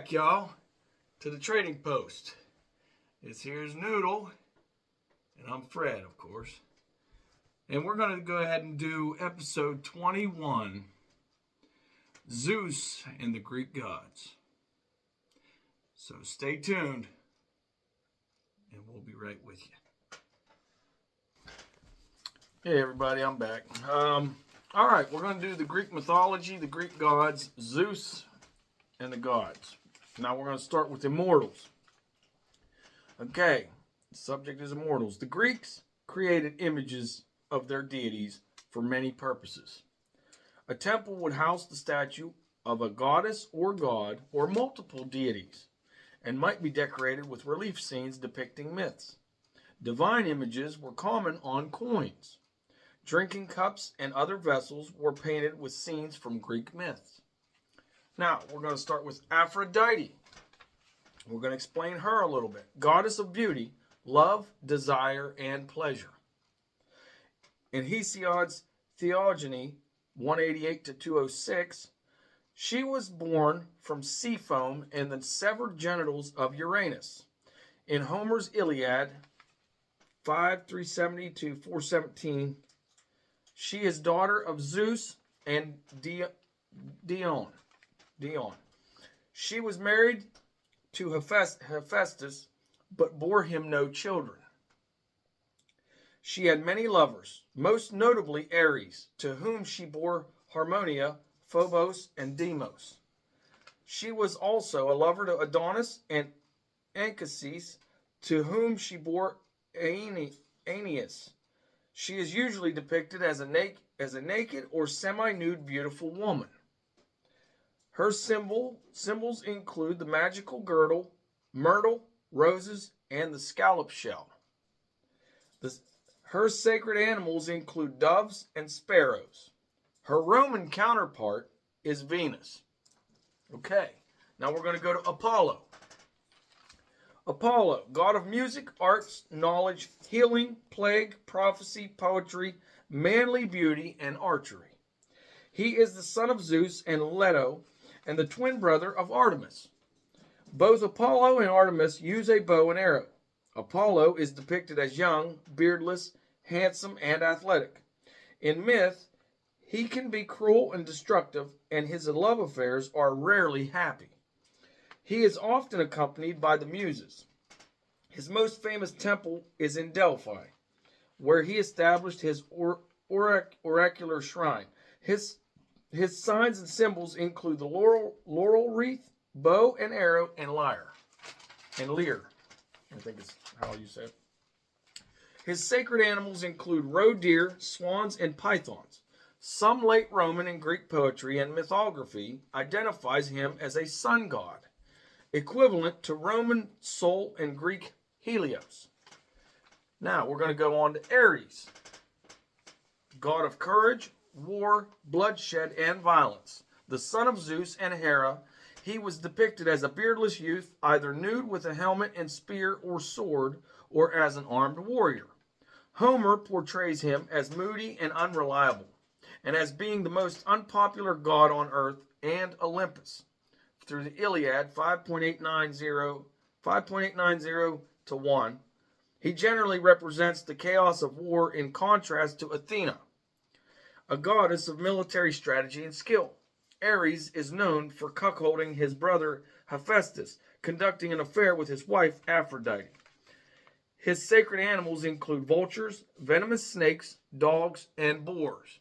back, y'all, to the trading post. This here's Noodle, and I'm Fred, of course. And we're going to go ahead and do episode 21, Zeus and the Greek Gods. So stay tuned, and we'll be right with you. Hey, everybody, I'm back. All right, we're going to do the Greek mythology, the Greek gods, Zeus and the gods. Now we're going to start with immortals. Okay, the subject is immortals. The Greeks created images of their deities for many purposes. A temple would house the statue of a goddess or god or multiple deities and might be decorated with relief scenes depicting myths. Divine images were common on coins. Drinking cups and other vessels were painted with scenes from Greek myths. Now, we're going to start with Aphrodite. We're going to explain her a little bit. Goddess of beauty, love, desire, and pleasure. In Hesiod's Theogony 188 to 206, she was born from sea foam and the severed genitals of Uranus. In Homer's Iliad 5370 to 417, she is daughter of Zeus and Dione. She was married to Hephaestus, but bore him no children. She had many lovers, most notably Ares, to whom she bore Harmonia, Phobos, and Deimos. She was also a lover to Adonis and Anchises, to whom she bore Aeneas. She is usually depicted as a naked or semi-nude beautiful woman. Her symbols include the magical girdle, myrtle, roses, and the scallop shell. Her sacred animals include doves and sparrows. Her Roman counterpart is Venus. Okay, now we're going to go to Apollo. Apollo, god of music, arts, knowledge, healing, plague, prophecy, poetry, manly beauty, and archery. He is the son of Zeus and Leto, and the twin brother of Artemis. Both Apollo and Artemis use a bow and arrow. Apollo is depicted as young, beardless, handsome, and athletic. In myth, he can be cruel and destructive, and his love affairs are rarely happy. He is often accompanied by the Muses. His most famous temple is in Delphi, where he established his oracular shrine. His signs and symbols include the laurel wreath, bow and arrow, and lyre. And lyre, I think is how you say it. His sacred animals include roe deer, swans, and pythons. Some late Roman and Greek poetry and mythography identifies him as a sun god, equivalent to Roman Sol and Greek Helios. Now we're going to go on to Ares, god of courage, war, bloodshed, and violence. The son of Zeus and Hera, he was depicted as a beardless youth, either nude with a helmet and spear or sword, or as an armed warrior. Homer portrays him as moody and unreliable, and as being the most unpopular god on earth and Olympus. Through the Iliad 5.890 to 1, he generally represents the chaos of war in contrast to Athena, a goddess of military strategy and skill. Ares is known for cuckolding his brother Hephaestus, conducting an affair with his wife Aphrodite. His sacred animals include vultures, venomous snakes, dogs, and boars.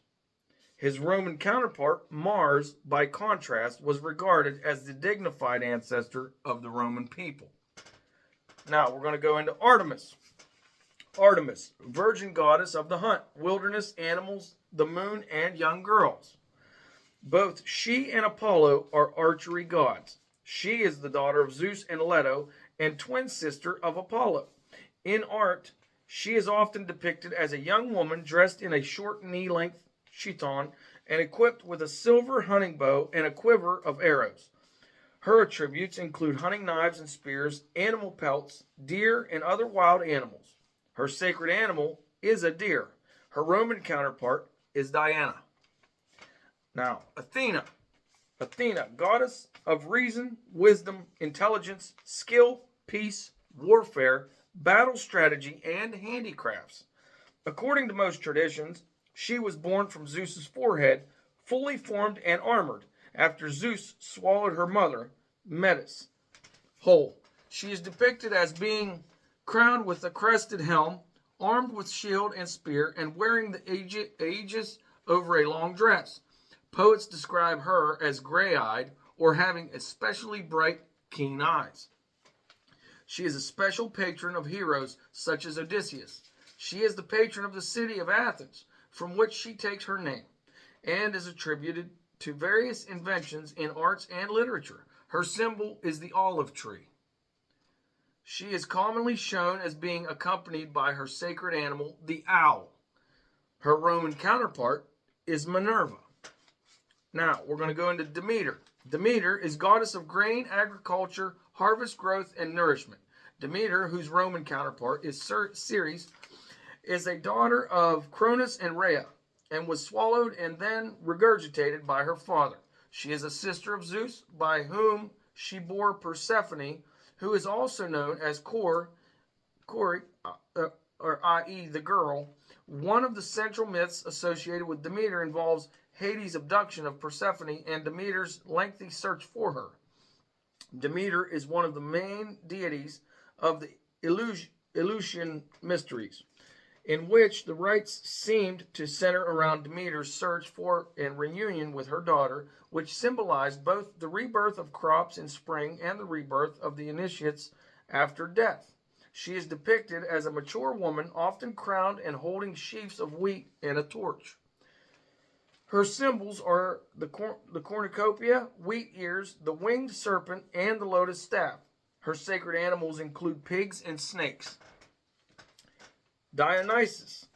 His Roman counterpart, Mars, by contrast, was regarded as the dignified ancestor of the Roman people. Now we're going to go into Artemis. Artemis, virgin goddess of the hunt, wilderness, animals, the moon, and young girls. Both she and Apollo are archery gods. She is the daughter of Zeus and Leto and twin sister of Apollo. In art, she is often depicted as a young woman dressed in a short knee-length chiton and equipped with a silver hunting bow and a quiver of arrows. Her attributes include hunting knives and spears, animal pelts, deer, and other wild animals. Her sacred animal is a deer. Her Roman counterpart is Diana. Now, Athena. Athena, goddess of reason, wisdom, intelligence, skill, peace, warfare, battle strategy, and handicrafts. According to most traditions, she was born from Zeus's forehead, fully formed and armored, after Zeus swallowed her mother, Metis, whole. She is depicted as being crowned with a crested helm, armed with shield and spear, and wearing the aegis over a long dress. Poets describe her as gray-eyed or having especially bright, keen eyes. She is a special patron of heroes such as Odysseus. She is the patron of the city of Athens, from which she takes her name, and is attributed to various inventions in arts and literature. Her symbol is the olive tree. She is commonly shown as being accompanied by her sacred animal, the owl. Her Roman counterpart is Minerva. Now, we're going to go into Demeter. Demeter is goddess of grain, agriculture, harvest growth, and nourishment. Demeter, whose Roman counterpart is Ceres, is a daughter of Cronus and Rhea, and was swallowed and then regurgitated by her father. She is a sister of Zeus, by whom she bore Persephone, who is also known as Cori, or i.e. the girl. One of the central myths associated with Demeter involves Hades' abduction of Persephone and Demeter's lengthy search for her. Demeter is one of the main deities of the Eleusinian mysteries, in which the rites seemed to center around Demeter's search for and reunion with her daughter, which symbolized both the rebirth of crops in spring and the rebirth of the initiates after death. She is depicted as a mature woman, often crowned and holding sheaves of wheat and a torch. Her symbols are the cornucopia, wheat ears, the winged serpent, and the lotus staff. Her sacred animals include pigs and snakes. Dionysus,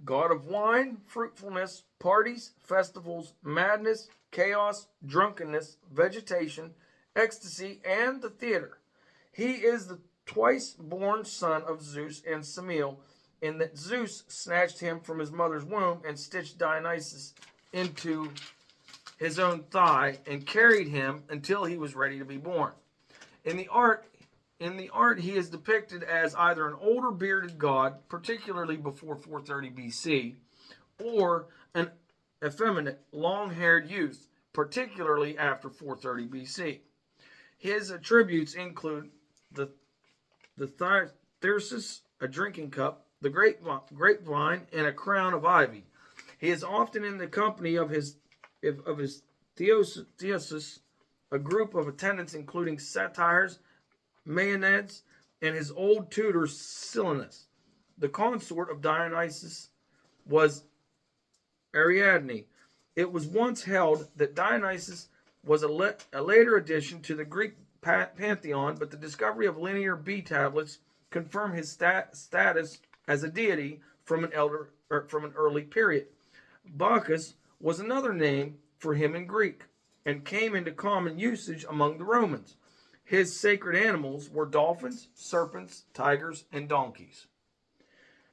god of wine, fruitfulness, parties, festivals, madness, chaos, drunkenness, vegetation, ecstasy, and the theater. He is the twice-born son of Zeus and Semele, in that Zeus snatched him from his mother's womb and stitched Dionysus into his own thigh and carried him until he was ready to be born. In the art, he is depicted as either an older bearded god, particularly before 430 BC, or an effeminate, long-haired youth, particularly after 430 BC. His attributes include the thyrsus, a drinking cup, the grapevine, and a crown of ivy. He is often in the company of his theosis, a group of attendants including satyrs, Maenads, and his old tutor Silenus. The consort of Dionysus was Ariadne. It was once held that Dionysus was a later addition to the Greek pantheon, but the discovery of linear B tablets confirm his status as a deity from an early period. Bacchus was another name for him in Greek, and came into common usage among the Romans. His sacred animals were dolphins, serpents, tigers, and donkeys.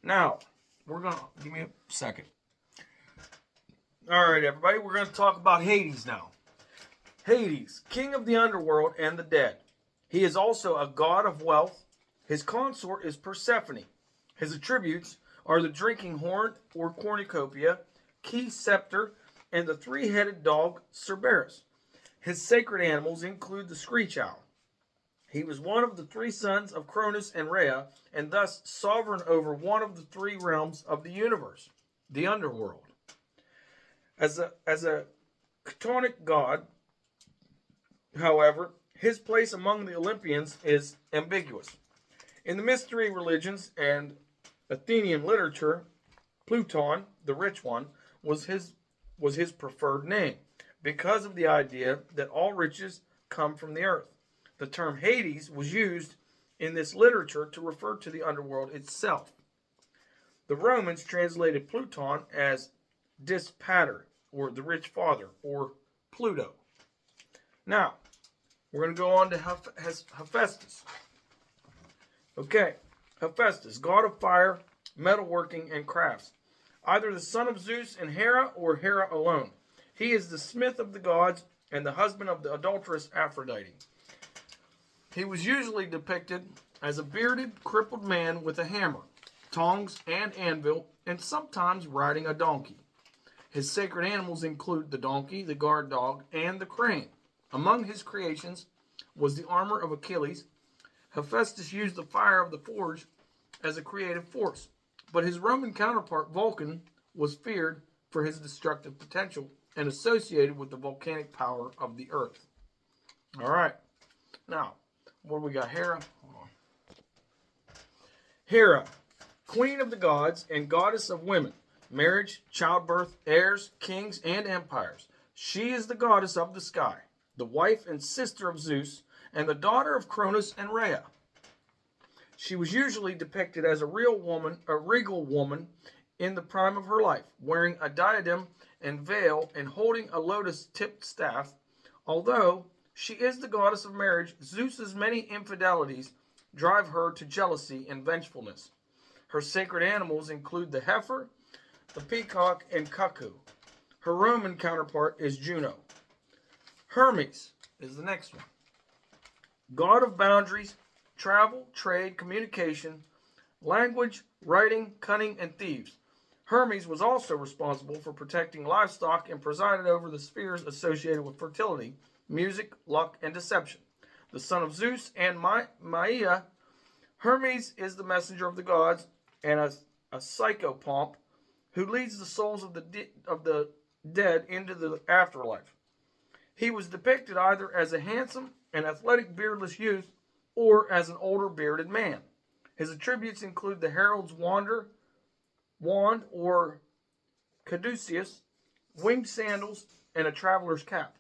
Now, give me a second. All right, everybody, we're going to talk about Hades now. Hades, king of the underworld and the dead. He is also a god of wealth. His consort is Persephone. His attributes are the drinking horn or cornucopia, key scepter, and the three-headed dog Cerberus. His sacred animals include the screech owl. He was one of the three sons of Cronus and Rhea, and thus sovereign over one of the three realms of the universe, the underworld. As a chthonic god, however, his place among the Olympians is ambiguous. In the mystery religions and Athenian literature, Pluton, the rich one, was his preferred name, because of the idea that all riches come from the earth. The term Hades was used in this literature to refer to the underworld itself. The Romans translated Pluton as Dis Pater, or the rich father, or Pluto. Now, we're going to go on to Hephaestus. Okay, Hephaestus, god of fire, metalworking, and crafts. Either the son of Zeus and Hera, or Hera alone. He is the smith of the gods and the husband of the adulteress Aphrodite. He was usually depicted as a bearded, crippled man with a hammer, tongs, and anvil, and sometimes riding a donkey. His sacred animals include the donkey, the guard dog, and the crane. Among his creations was the armor of Achilles. Hephaestus used the fire of the forge as a creative force, but his Roman counterpart Vulcan was feared for his destructive potential and associated with the volcanic power of the earth. All right. Now, what do we got? Hera. Hold on. Hera, queen of the gods and goddess of women, marriage, childbirth, heirs, kings, and empires. She is the goddess of the sky, the wife and sister of Zeus, and the daughter of Cronus and Rhea. She was usually depicted as a regal woman in the prime of her life, wearing a diadem and veil and holding a lotus-tipped staff. Although she is the goddess of marriage, Zeus's many infidelities drive her to jealousy and vengefulness. Her sacred animals include the heifer, the peacock, and cuckoo. Her Roman counterpart is Juno. Hermes is the next one. God of boundaries, travel, trade, communication, language, writing, cunning, and thieves. Hermes was also responsible for protecting livestock and presided over the spheres associated with fertility, music, luck, and deception. The son of Zeus and Maia, Hermes is the messenger of the gods and a psychopomp who leads the souls of the dead into the afterlife. He was depicted either as a handsome and athletic beardless youth or as an older bearded man. His attributes include the herald's wand or caduceus, winged sandals, and a traveler's cap.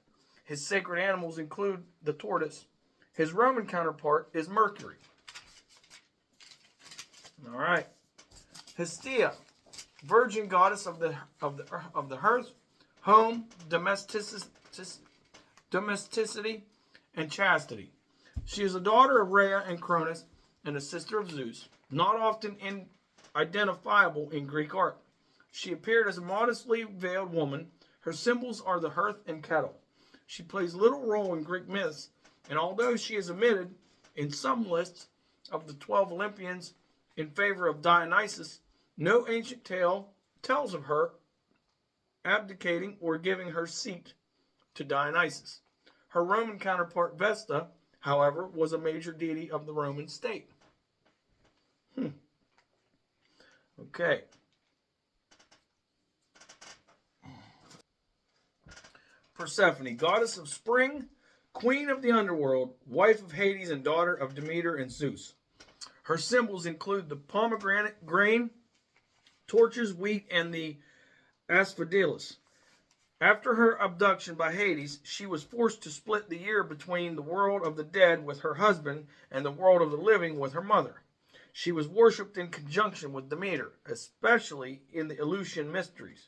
His sacred animals include the tortoise. His Roman counterpart is Mercury. All right. Hestia, virgin goddess of the hearth, home, domesticity, and chastity. She is a daughter of Rhea and Cronus and a sister of Zeus, not often identifiable in Greek art. She appeared as a modestly veiled woman. Her symbols are the hearth and kettle. She plays little role in Greek myths, and although she is omitted in some lists of the 12 Olympians in favor of Dionysus, no ancient tale tells of her abdicating or giving her seat to Dionysus. Her Roman counterpart Vesta, however, was a major deity of the Roman state. Okay. Persephone, goddess of spring, queen of the underworld, wife of Hades and daughter of Demeter and Zeus. Her symbols include the pomegranate grain, torches, wheat, and the asphodelos. After her abduction by Hades, she was forced to split the year between the world of the dead with her husband and the world of the living with her mother. She was worshipped in conjunction with Demeter, especially in the Eleusinian mysteries.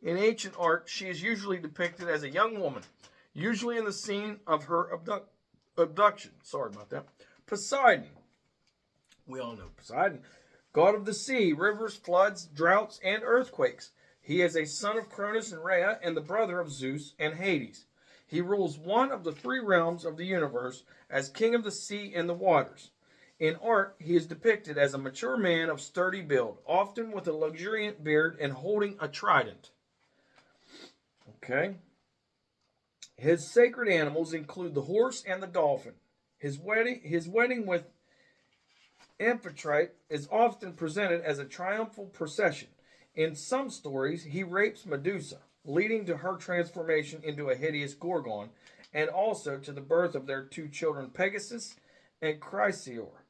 In ancient art, she is usually depicted as a young woman, usually in the scene of her abduction. Sorry about that. Poseidon. We all know Poseidon. God of the sea, rivers, floods, droughts, and earthquakes. He is a son of Cronus and Rhea and the brother of Zeus and Hades. He rules one of the three realms of the universe as king of the sea and the waters. In art, he is depicted as a mature man of sturdy build, often with a luxuriant beard and holding a trident. Okay. His sacred animals include the horse and the dolphin. His wedding with Amphitrite is often presented as a triumphal procession. In some stories, he rapes Medusa, leading to her transformation into a hideous Gorgon, and also to the birth of their two children, Pegasus and Chrysaor.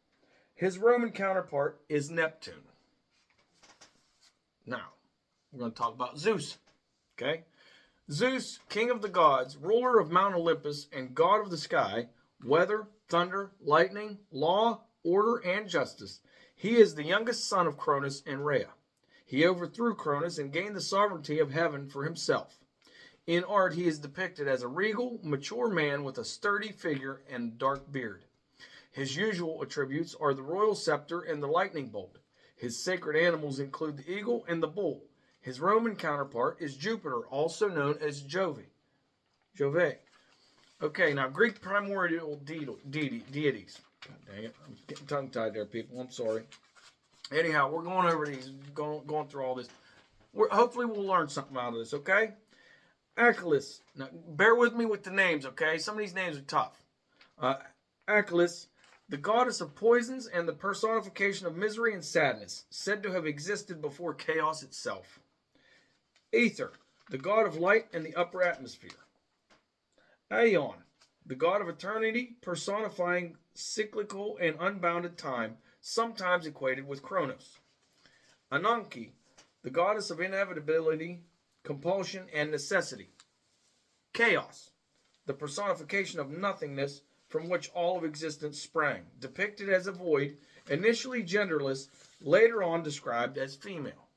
His Roman counterpart is Neptune. Now, we're going to talk about Zeus. Okay? Zeus, king of the gods, ruler of Mount Olympus, and god of the sky, weather, thunder, lightning, law, order, and justice. He is the youngest son of Cronus and Rhea. He overthrew Cronus and gained the sovereignty of heaven for himself. In art, he is depicted as a regal, mature man with a sturdy figure and dark beard. His usual attributes are the royal scepter and the lightning bolt. His sacred animals include the eagle and the bull. His Roman counterpart is Jupiter, also known as Jove. Okay, now Greek primordial deities. God dang it. I'm getting tongue-tied there, people. I'm sorry. Anyhow, we're going over these, going through all this. Hopefully we'll learn something out of this, okay? Achilles. Now, bear with me with the names, okay? Some of these names are tough. Achilles, the goddess of poisons and the personification of misery and sadness, said to have existed before chaos itself. Aether, the god of light and the upper atmosphere. Aeon, the god of eternity, personifying cyclical and unbounded time, sometimes equated with Kronos. Ananke, the goddess of inevitability, compulsion, and necessity. Chaos, the personification of nothingness from which all of existence sprang, depicted as a void, initially genderless, later on described as female.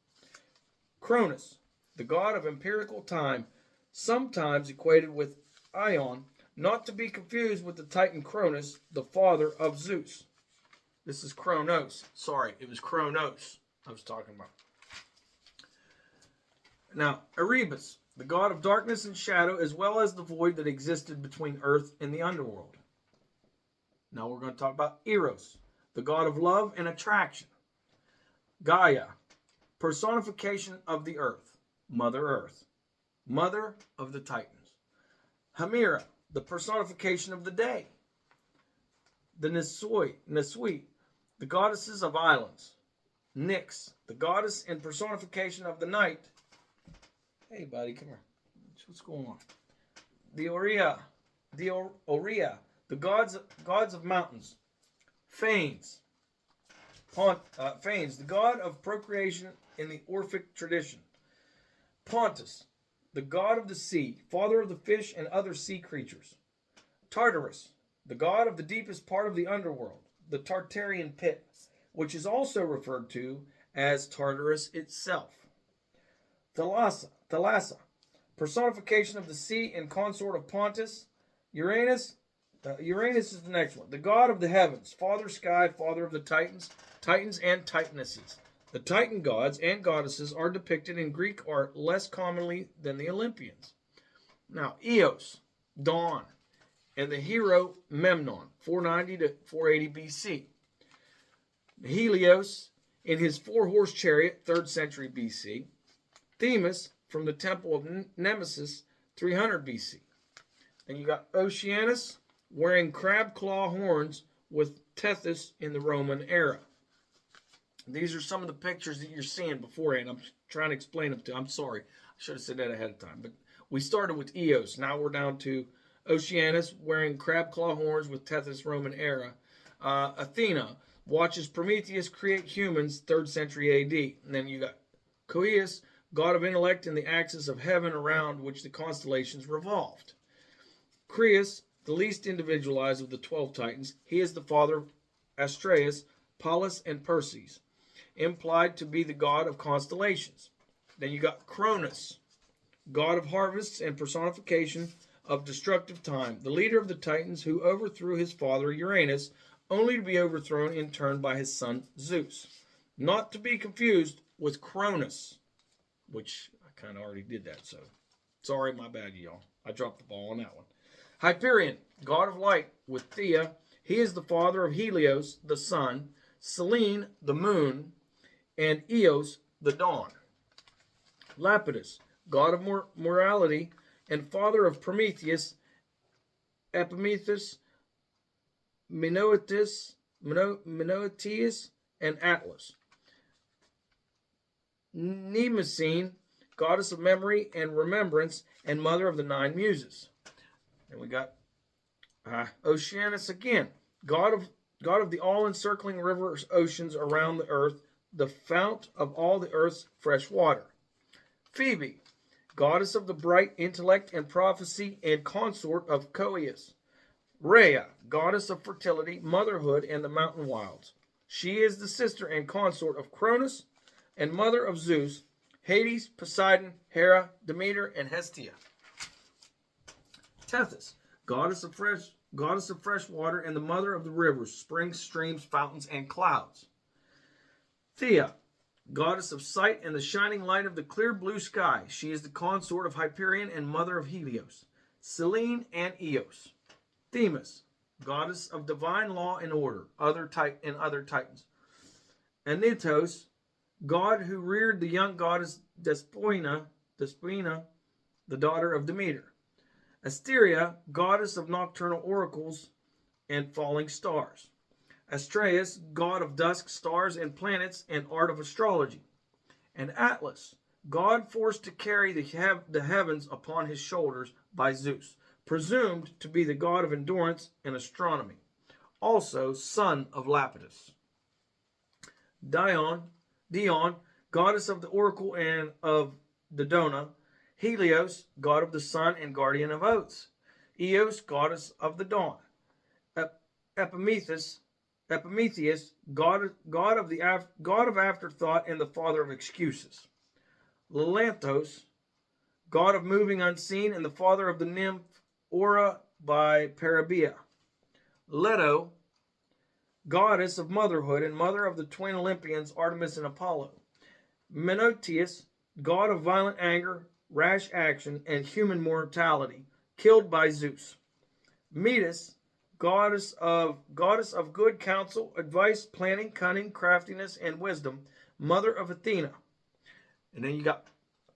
Cronus, the god of empirical time, sometimes equated with Ion, not to be confused with the Titan Cronus, the father of Zeus. This is Kronos. Sorry, it was Kronos I was talking about. Now, Erebus, the god of darkness and shadow, as well as the void that existed between earth and the underworld. Now we're going to talk about Eros, the god of love and attraction. Gaia, personification of the earth, Mother Earth, mother of the Titans. Hemera, the personification of the day. The Nisui, the goddesses of islands. Nyx, the goddess and personification of the night. Hey, buddy, come here. What's going on? The Oria, the gods of mountains. Phanes, the god of procreation in the Orphic tradition. Pontus, the god of the sea, father of the fish and other sea creatures. Tartarus, the god of the deepest part of the underworld, the Tartarian pit, which is also referred to as Tartarus itself. Thalassa, personification of the sea and consort of Pontus. Uranus is the next one, the god of the heavens, father sky, father of the Titans and Titanesses. The Titan gods and goddesses are depicted in Greek art less commonly than the Olympians. Now, Eos, dawn, and the hero Memnon, 490 to 480 BC. Helios, in his four-horse chariot, 3rd century BC. Themis, from the temple of Nemesis, 300 BC. And you got Oceanus, wearing crab claw horns with Tethys in the Roman era. These are some of the pictures that you're seeing beforehand. I'm trying to explain them to you. I'm sorry. I should have said that ahead of time. But we started with Eos. Now we're down to Oceanus wearing crab claw horns with Tethys Roman era. Athena watches Prometheus create humans 3rd century AD. And then you got Coeus, god of intellect and the axis of heaven around which the constellations revolved. Creus, the least individualized of the 12 Titans. He is the father of Astraeus, Pallas, and Perses, implied to be the god of constellations. Then you got Cronus, god of harvests and personification of destructive time, the leader of the Titans who overthrew his father Uranus, only to be overthrown in turn by his son Zeus. Not to be confused with Cronus, which I kind of already did that, so sorry, my bad, y'all. I dropped the ball on that one. Hyperion, god of light, with Thea. He is the father of Helios, the sun, Selene, the moon, and Eos, the dawn. Lapidus, god of morality, and father of Prometheus, Epimetheus, Menoetius, and Atlas. Mnemosyne, goddess of memory and remembrance, and mother of the 9 muses. And we got Oceanus again, god of the all-encircling rivers, oceans around the earth, the fount of all the earth's fresh water. Phoebe, goddess of the bright intellect and prophecy and consort of Coeus. Rhea, goddess of fertility, motherhood, and the mountain wilds. She is the sister and consort of Cronus and mother of Zeus, Hades, Poseidon, Hera, Demeter, and Hestia. Tethys, goddess of fresh water and the mother of the rivers, springs, streams, fountains, and clouds. Thea, goddess of sight and the shining light of the clear blue sky. She is the consort of Hyperion and mother of Helios, Selene, and Eos. Themis, goddess of divine law and order, other titans. Anitos, god who reared the young goddess Despina, the daughter of Demeter. Asteria, goddess of nocturnal oracles and falling stars. Astraeus, god of dusk, stars, and planets, and art of astrology. And Atlas, god forced to carry the heavens upon his shoulders by Zeus, presumed to be the god of endurance and astronomy. Also, son of Lapidus. Dion, goddess of the oracle and of Dodona. Helios, god of the sun and guardian of oaths. Eos, goddess of the dawn. Epimetheus, god of afterthought and the father of excuses. Lelanthos, god of moving unseen and the father of the nymph Aura by Parabia. Leto, goddess of motherhood and mother of the twin Olympians Artemis and Apollo. Menoetius, god of violent anger, rash action, and human mortality, killed by Zeus. Metis, goddess of good counsel, advice, planning, cunning, craftiness, and wisdom, mother of Athena. And then you got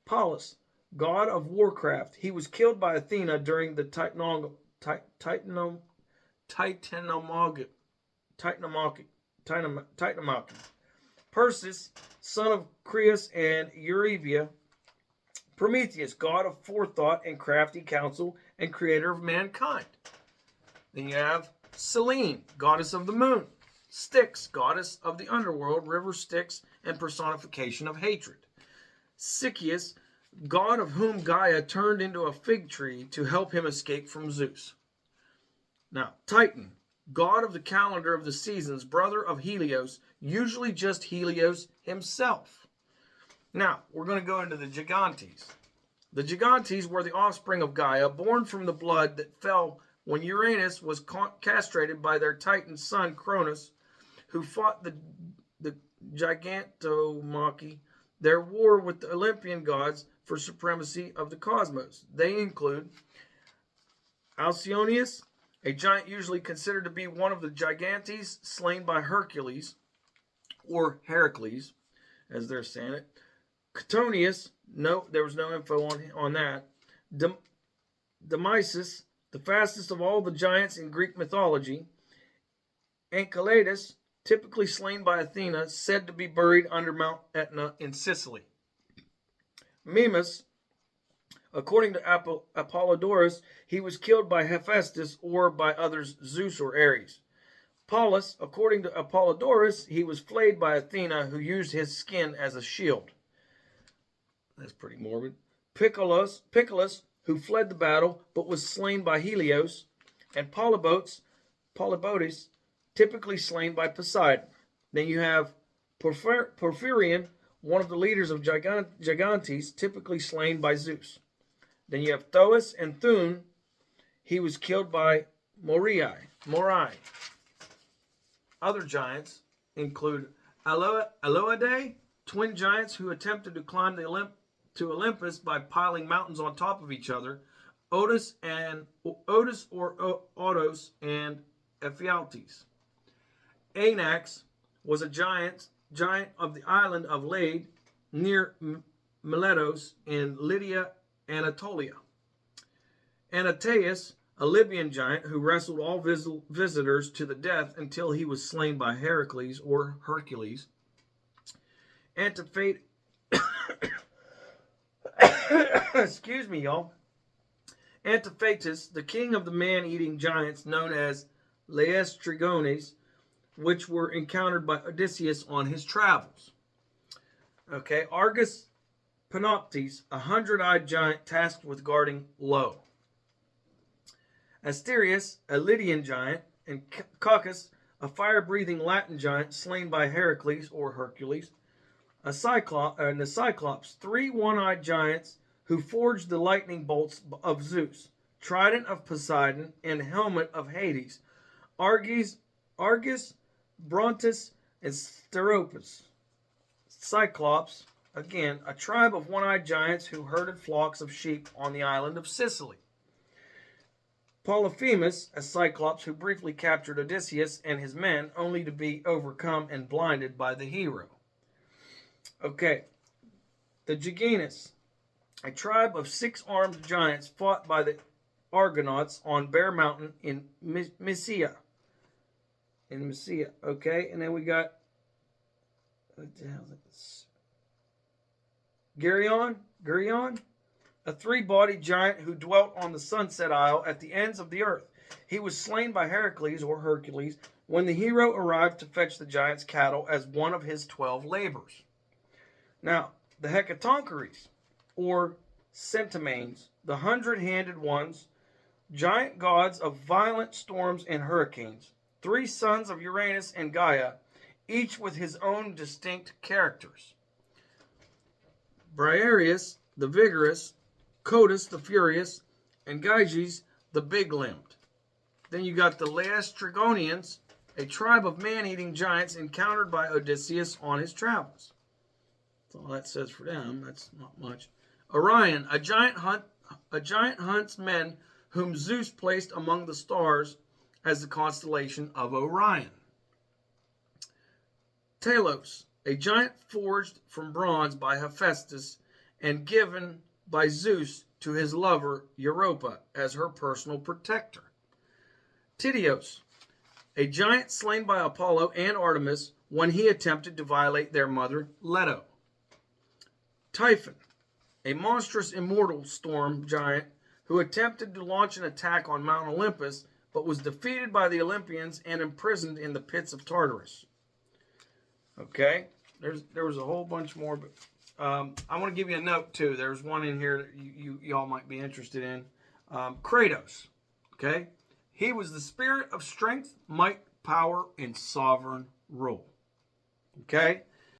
Pallas, god of warcraft. He was killed by Athena during the Titanomachy. Persis, son of Creus and Eurybia. Prometheus, god of forethought and crafty counsel and creator of mankind. Then you have Selene, goddess of the moon. Styx, goddess of the underworld, river Styx, and personification of hatred. Sychaeus, god of whom Gaia turned into a fig tree to help him escape from Zeus. Now, Titan, god of the calendar of the seasons, brother of Helios, usually just Helios himself. Now, we're going to go into the Gigantes. The Gigantes were the offspring of Gaia, born from the blood that fell when Uranus was castrated by their Titan son Cronus, who fought the Gigantomachy, their war with the Olympian gods for supremacy of the cosmos. They include Alcyoneus, a giant usually considered to be one of the Gigantes, slain by Hercules, or Heracles, as they're saying it. Ctonius, no, there was no info on that. Demesis, the fastest of all the giants in Greek mythology. Enceladus, typically slain by Athena, said to be buried under Mount Etna in Sicily. Mimas, according to Apollodorus, he was killed by Hephaestus or by others Zeus or Ares. Pallas, according to Apollodorus, he was flayed by Athena, who used his skin as a shield. That's pretty morbid. Piccolus, who fled the battle but was slain by Helios. And Polybotes, typically slain by Poseidon. Then you have Porphyrion, one of the leaders of Gigantes, typically slain by Zeus. Then you have Thoas and Thun. He was killed by Morai. Other giants include Aloidae, twin giants who attempted to climb to Olympus by piling mountains on top of each other. Otis or Otos and Ephialtes. Anax was a giant of the island of Lade near Miletus in Lydia, Anatolia. Antaeus, a Libyan giant who wrestled all visitors to the death until he was slain by Heracles or Hercules. Excuse me, y'all. Antiphatus, the king of the man-eating giants known as Laestrigones, which were encountered by Odysseus on his travels. Okay, Argus Panoptes, a 100-eyed giant tasked with guarding Lo. Asterius, a Lydian giant, and Caucus, a fire-breathing Latin giant slain by Heracles or Hercules. The Cyclops, 3 one-eyed giants who forged the lightning bolts of Zeus, trident of Poseidon, and helmet of Hades. Argus, Brontus, and Steropus. Cyclops, again, a tribe of one-eyed giants who herded flocks of sheep on the island of Sicily. Polyphemus, a Cyclops who briefly captured Odysseus and his men, only to be overcome and blinded by the hero. Okay, the Gigantes, a tribe of 6 armed giants fought by the Argonauts on Bear Mountain in Mysia. Okay, and then we got, what the hell is this? Geryon, a 3-bodied giant who dwelt on the Sunset Isle at the ends of the earth. He was slain by Heracles or Hercules when the hero arrived to fetch the giant's cattle as one of his 12 labors. Now, the Hecatoncheires, or Centimanes, the 100-handed ones, giant gods of violent storms and hurricanes, 3 sons of Uranus and Gaia, each with his own distinct characters. Briareus, the vigorous, Codus, the furious, and Gyges, the big-limbed. Then you got the Laestrygonians, a tribe of man-eating giants encountered by Odysseus on his travels. That's all that says for them. That's not much. Orion, a giant hunts men whom Zeus placed among the stars as the constellation of Orion. Talos, a giant forged from bronze by Hephaestus and given by Zeus to his lover Europa as her personal protector. Tityos, a giant slain by Apollo and Artemis when he attempted to violate their mother Leto. Typhon, a monstrous immortal storm giant who attempted to launch an attack on Mount Olympus but was defeated by the Olympians and imprisoned in the pits of Tartarus. Okay, there was a whole bunch more, but I want to give you a note too. There's one in here that y'all might be interested in. Kratos, okay? He was the spirit of strength, might, power, and sovereign rule. Okay?